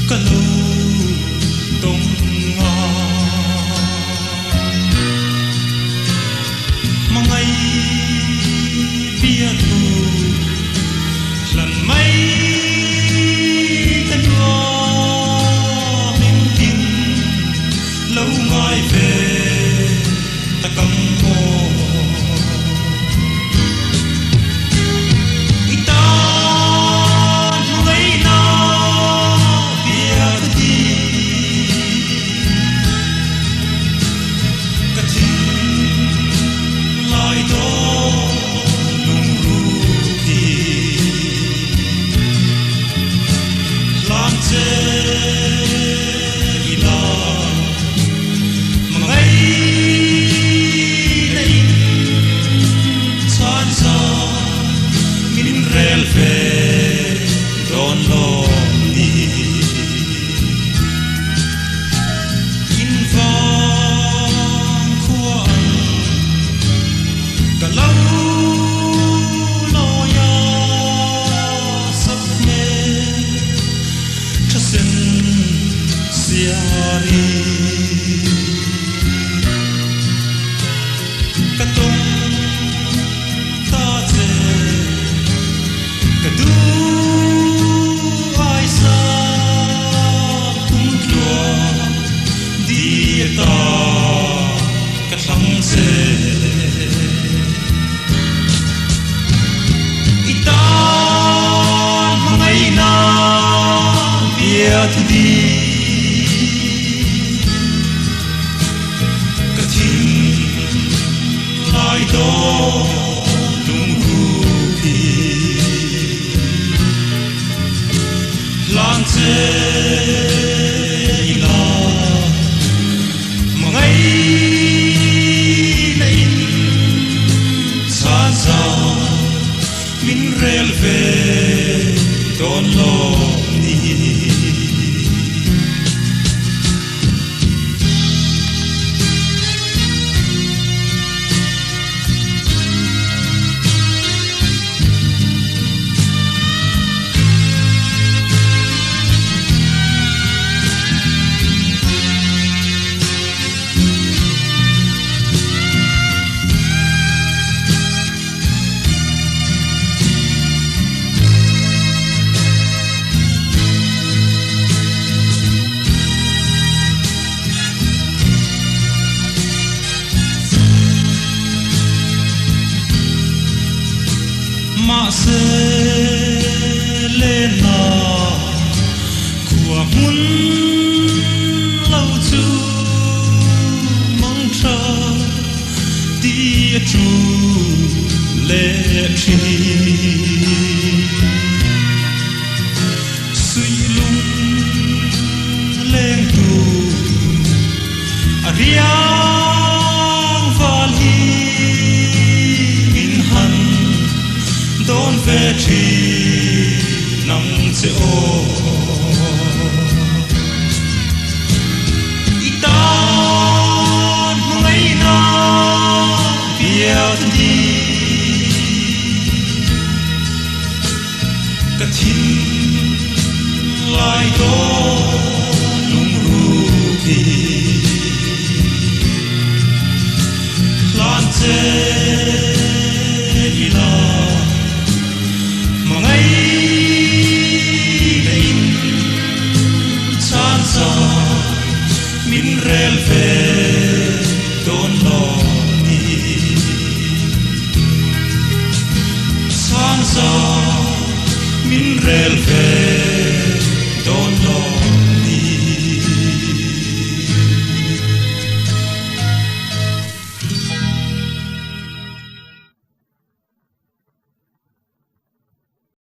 cả lâu đông nga mà ngày bia thu lần mấy cái hoa miếng tin lâu ngày về ta cầm hồ to thee, katin lai do lung rupi, lan che ila mangai na in sa sa min rel ve don lo ni. Ma se lên na của muốn lâu chu mong chờ tia chu lệ chi suy lung lên tu ariang vali in han don về chi nắng sẽ ô itan ngày na biết đi cả thiên lại đó lung rupi lan che min rel ve don lo ni san sa min rel ve